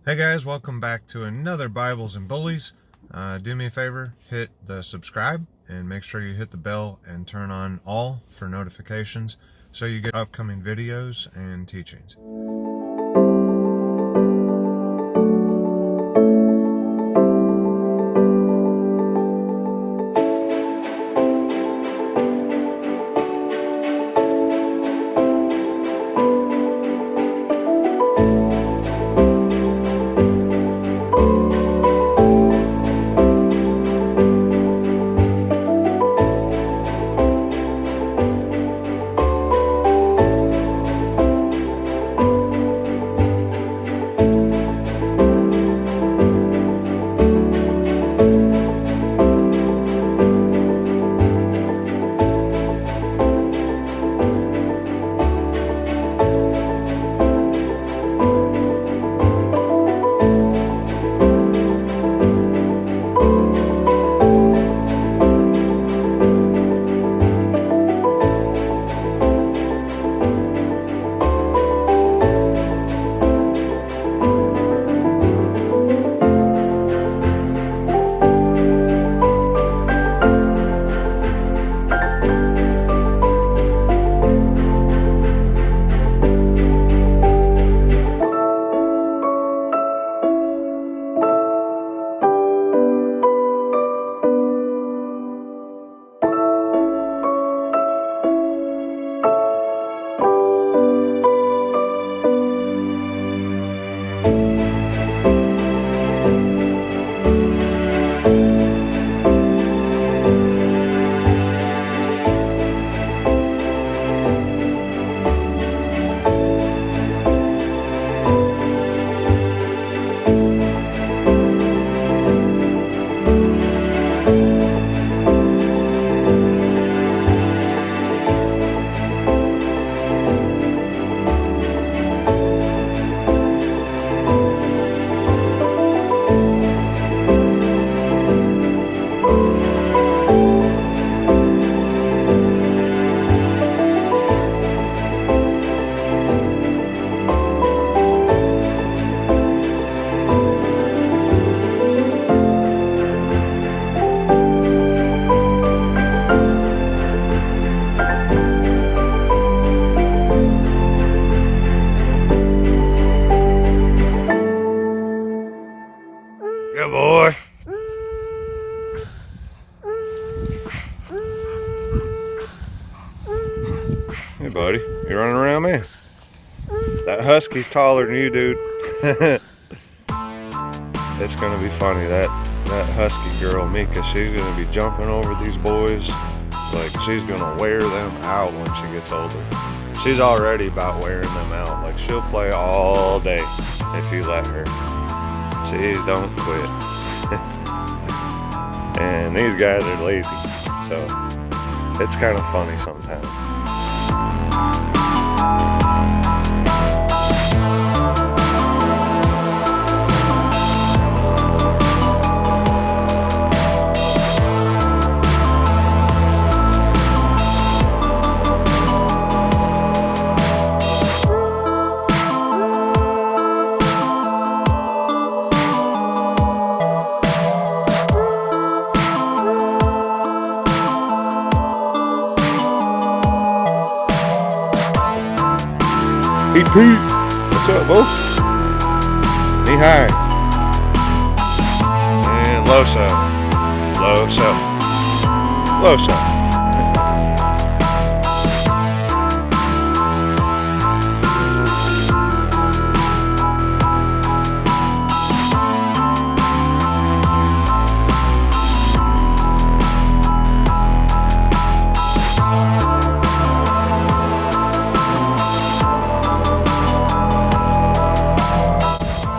Hey guys, welcome back to another Bibles and Bullies. Do me a favor, hit the subscribe and make sure you hit the bell and turn on all for notifications so you get upcoming videos and teachings. Good boy. Hey buddy, you running around me? That husky's taller than you, dude. It's gonna be funny, that husky girl Mika, she's gonna be jumping over these boys like she's gonna wear them out when she gets older. She's already about wearing them out. Like she'll play all day if you let her. She don't quit. And these guys are lazy, so it's kind of funny sometimes. Hey Pete, what's up, bro? Knee high. And low side. Low side. Low side.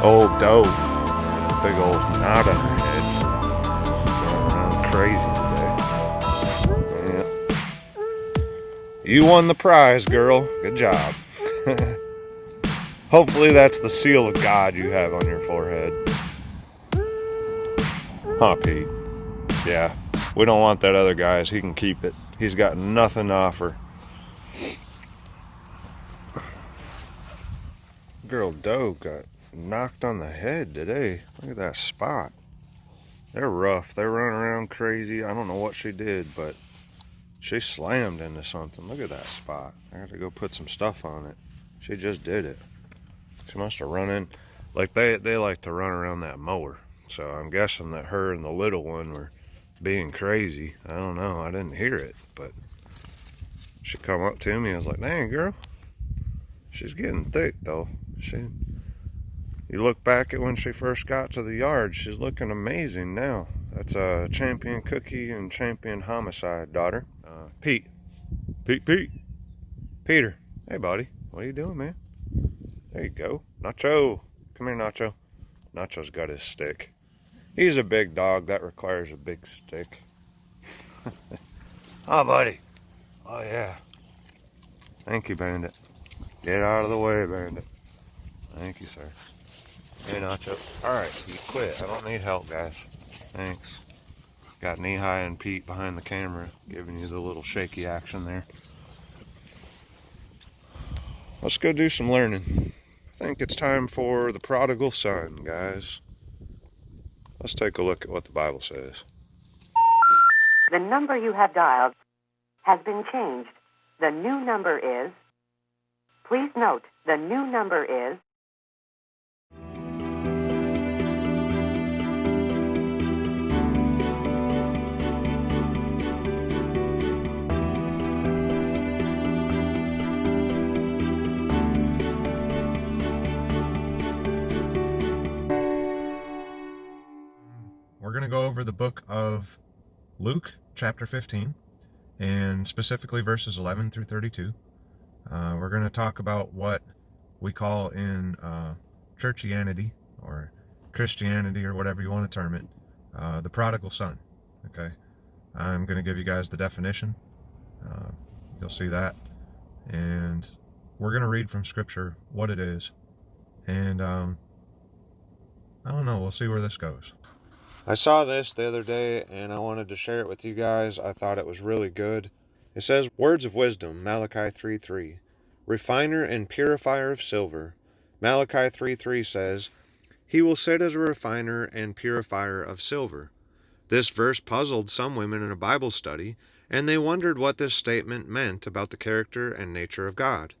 Old doe, big old knot on her head, running around crazy today. Yeah. You won the prize, girl. Good job. Hopefully that's the seal of God you have on your forehead. Huh, Pete? Yeah, we don't want that other guy's. He can keep it. He's got nothing to offer. Girl doe got knocked on the head today. Look at that spot. They're rough. They run around crazy. I don't know what she did, but she slammed into something. Look at that spot. I got to go put some stuff on it. She just did it. She must have run in. Like they like to run around that mower. So I'm guessing that her and the little one were being crazy. I don't know. I didn't hear it, but she come up to me. I was like, dang, girl. She's getting thick, though. You look back at when she first got to the yard, she's looking amazing now. That's a champion cookie and champion homicide daughter. Pete. Peter. Hey, buddy. What are you doing, man? There you go. Nacho. Come here, Nacho. Nacho's got his stick. He's a big dog. That requires a big stick. Oh, buddy. Oh, yeah. Thank you, Bandit. Get out of the way, Bandit. Thank you, sir. Hey, Nacho. Alright, you quit. I don't need help, guys. Thanks. Got Knee-High and Pete behind the camera, giving you the little shaky action there. Let's go do some learning. I think it's time for the Prodigal Son, guys. Let's take a look at what the Bible says. The number you have dialed has been changed. The new number is... Please note, the new number is... We're going to go over the book of Luke, chapter 15, and specifically verses 11 through 32. We're going to talk about what we call in churchianity, or Christianity, or whatever you want to term it, the prodigal son. Okay, I'm going to give you guys the definition. You'll see that. And we're going to read from Scripture what it is. And I don't know, we'll see where this goes. I saw this the other day and I wanted to share it with you guys. I thought it was really good. It says, words of wisdom, Malachi 3:3. Refiner and purifier of silver. Malachi 3:3 says, he will sit as a refiner and purifier of silver. This verse puzzled some women in a Bible study, and they wondered what this statement meant about the character and nature of God.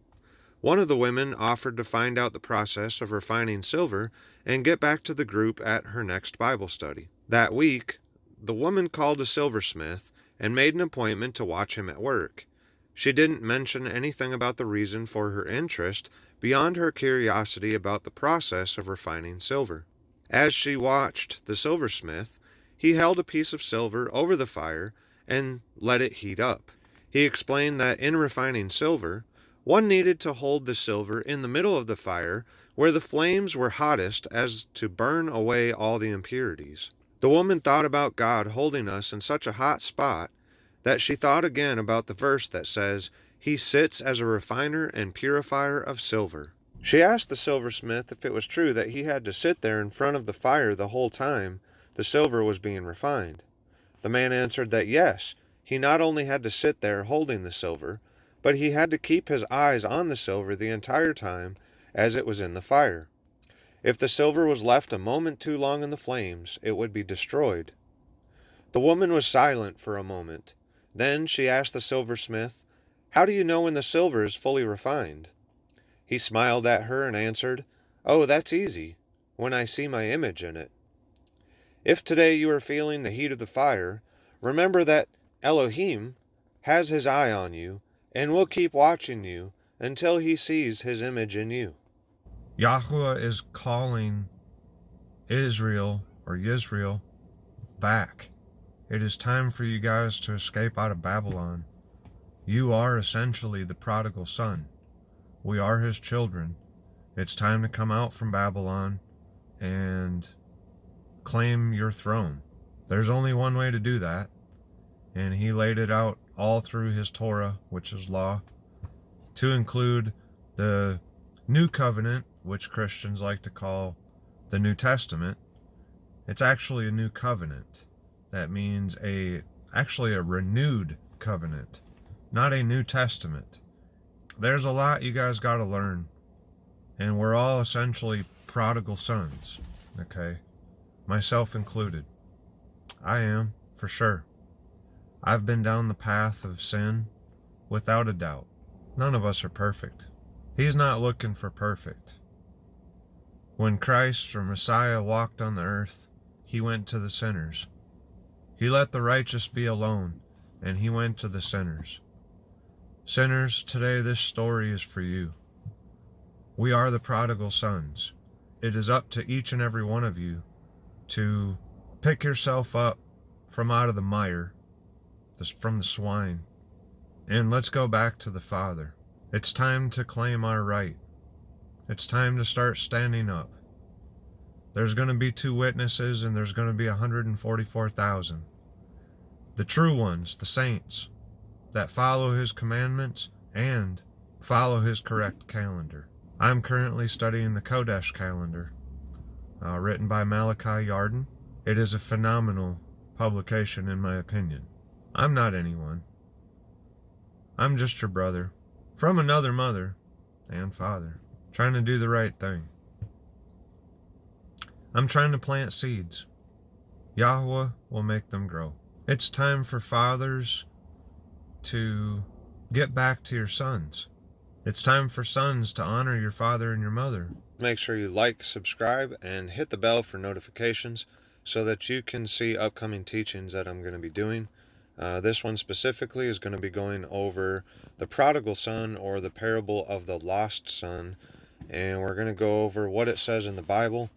One of the women offered to find out the process of refining silver and get back to the group at her next Bible study. That week, the woman called a silversmith and made an appointment to watch him at work. She didn't mention anything about the reason for her interest beyond her curiosity about the process of refining silver. As she watched the silversmith, he held a piece of silver over the fire and let it heat up. He explained that in refining silver, one needed to hold the silver in the middle of the fire where the flames were hottest as to burn away all the impurities. The woman thought about God holding us in such a hot spot that she thought again about the verse that says, he sits as a refiner and purifier of silver. She asked the silversmith if it was true that he had to sit there in front of the fire the whole time the silver was being refined. The man answered that yes, he not only had to sit there holding the silver, but he had to keep his eyes on the silver the entire time as it was in the fire. If the silver was left a moment too long in the flames, it would be destroyed. The woman was silent for a moment. Then she asked the silversmith, how do you know when the silver is fully refined? He smiled at her and answered, oh, that's easy, when I see my image in it. If today you are feeling the heat of the fire, remember that Elohim has his eye on you and will keep watching you until he sees his image in you. Yahweh is calling Israel, or Yisrael, back. It is time for you guys to escape out of Babylon. You are essentially the prodigal son. We are his children. It's time to come out from Babylon and claim your throne. There's only one way to do that, and he laid it out all through his Torah, which is law, to include the New Covenant, which Christians like to call the New Testament. It's actually a new covenant. That means actually a renewed covenant, not a New Testament. There's a lot you guys got to learn And we're all essentially prodigal sons, okay? Myself included. I am, for sure. I've been down the path of sin without a doubt. None of us are perfect. He's not looking for perfect. When Christ or Messiah walked on the earth, he went to the sinners. He let the righteous be alone, and he went to the sinners. Sinners, today this story is for you. We are the prodigal sons. It is up to each and every one of you to pick yourself up from out of the mire, from the swine, and let's go back to the Father. It's time to claim our right. It's time to start standing up. There's going to be 2 witnesses, and there's going to be 144,000. The true ones, the saints, that follow his commandments and follow his correct calendar. I'm currently studying the Kodesh calendar, written by Malachi Yarden. It is a phenomenal publication, in my opinion. I'm not anyone. I'm just your brother, from another mother and father, trying to do the right thing. I'm trying to plant seeds. Yahweh will make them grow. It's time for fathers to get back to your sons. It's time for sons to honor your father and your mother. Make sure you like, subscribe, and hit the bell for notifications so that you can see upcoming teachings that I'm going to be doing. This one specifically is going to be going over the prodigal son, or the parable of the lost son, and we're going to go over what it says in the Bible.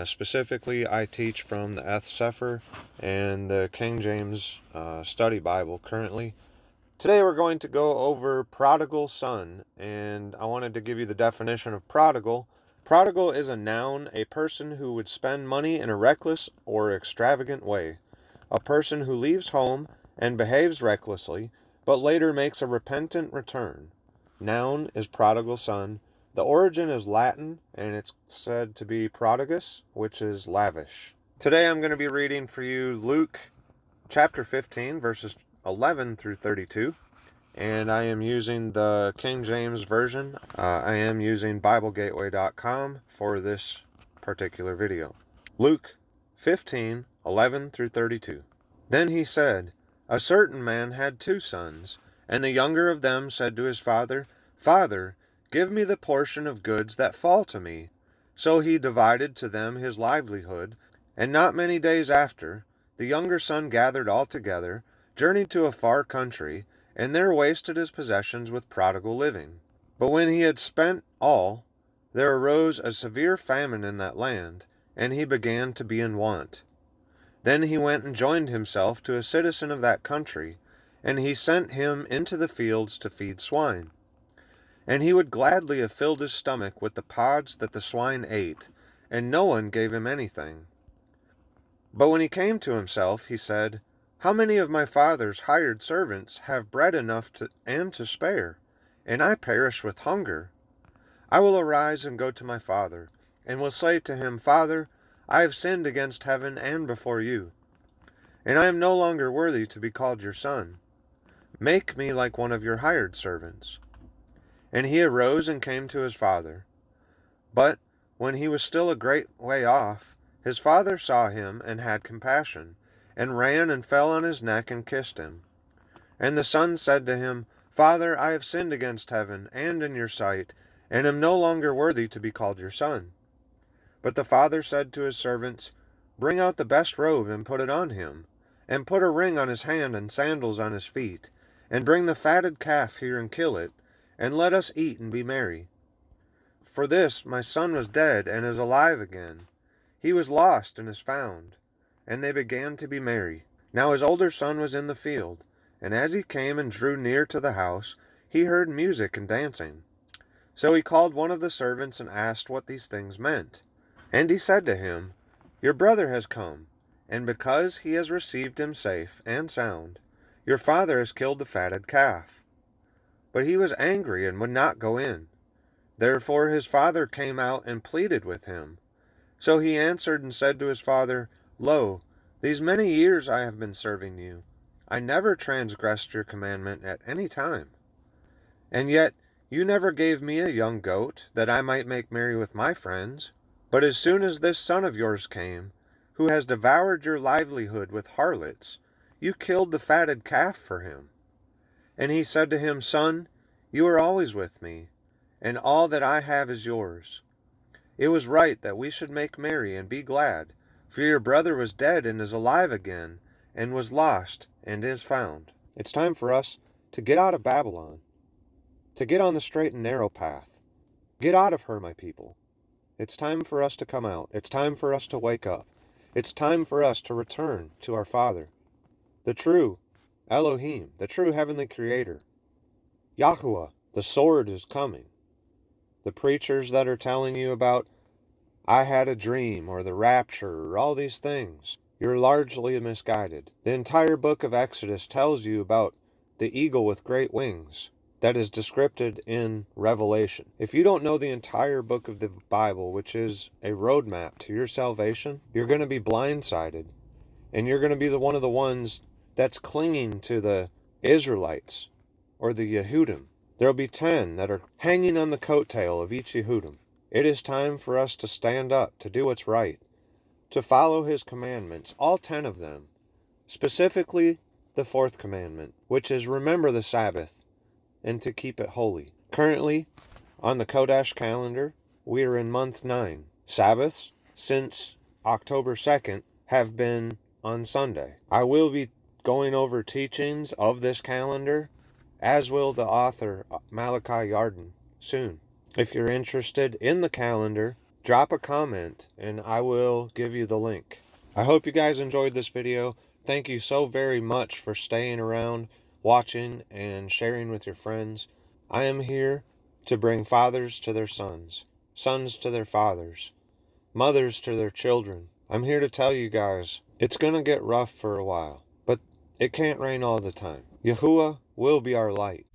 Specifically, I teach from the Eth Sefer and the King James Study Bible currently. Today we're going to go over prodigal son, and I wanted to give you the definition of prodigal. Prodigal is a noun, a person who would spend money in a reckless or extravagant way. A person who leaves home and behaves recklessly, but later makes a repentant return. Noun is prodigal son. The origin is Latin, and it's said to be prodigus, which is lavish. Today I'm going to be reading for you Luke chapter 15, verses 11 through 32, and I am using the King James Version. I am using BibleGateway.com for this particular video. Luke 15, 11 through 32. Then he said, "A certain man had 2 sons, and the younger of them said to his father, 'Father, give me the portion of goods that fall to me.' So he divided to them his livelihood, and not many days after, the younger son gathered all together, journeyed to a far country, and there wasted his possessions with prodigal living. But when he had spent all, there arose a severe famine in that land, and he began to be in want. Then he went and joined himself to a citizen of that country, and he sent him into the fields to feed swine. And he would gladly have filled his stomach with the pods that the swine ate, and no one gave him anything. But when he came to himself, he said, 'How many of my father's hired servants have bread enough to spare, and I perish with hunger? I will arise and go to my father, and will say to him, Father, I have sinned against heaven and before you, and I am no longer worthy to be called your son. Make me like one of your hired servants.' And he arose and came to his father. But when he was still a great way off, his father saw him and had compassion, and ran and fell on his neck and kissed him. And the son said to him, Father, I have sinned against heaven and in your sight, and am no longer worthy to be called your son. But the father said to his servants, Bring out the best robe and put it on him, and put a ring on his hand and sandals on his feet, and bring the fatted calf here and kill it, and let us eat and be merry. For this my son was dead and is alive again. He was lost and is found. And they began to be merry. Now his older son was in the field, and as he came and drew near to the house, he heard music and dancing. So he called one of the servants and asked what these things meant. And he said to him, Your brother has come, and because he has received him safe and sound, your father has killed the fatted calf. But he was angry and would not go in. Therefore his father came out and pleaded with him. So he answered and said to his father, Lo, these many years I have been serving you. I never transgressed your commandment at any time. And yet You never gave me a young goat, that I might make merry with my friends. But as soon as this son of yours came, who has devoured your livelihood with harlots, you killed the fatted calf for him. And he said to him, Son, you are always with me, and all that I have is yours. It was right that we should make merry and be glad, for your brother was dead and is alive again, and was lost and is found. It's time for us to get out of Babylon, to get on the straight and narrow path. Get out of her, my people. It's time for us to come out. It's time for us to wake up. It's time for us to return to our Father, the true Elohim, the true heavenly creator. Yahuwah, the sword is coming. The preachers that are telling you about, I had a dream, or the rapture, or all these things, you're largely misguided. The entire book of Exodus tells you about the eagle with great wings that is described in Revelation. If you don't know the entire book of the Bible, which is a roadmap to your salvation, you're going to be blindsided, and you're going to be one of the ones that's clinging to the Israelites or the Yehudim. There'll be 10 that are hanging on the coattail of each Yehudim. It is time for us to stand up, to do what's right, to follow his commandments, all 10 of them, specifically the 4th commandment, which is remember the Sabbath and to keep it holy. Currently, on the Kodesh calendar, we are in month 9. Sabbaths, since October 2nd, have been on Sunday. I will be going over teachings of this calendar, as will the author Malachi Yarden soon. If you're interested in the calendar, drop a comment and I will give you the link. I hope you guys enjoyed this video. Thank you so very much for staying around, watching, and sharing with your friends. I am here to bring fathers to their sons, sons to their fathers, mothers to their children. I'm here to tell you guys, it's going to get rough for a while, but it can't rain all the time. Yahuwah will be our light.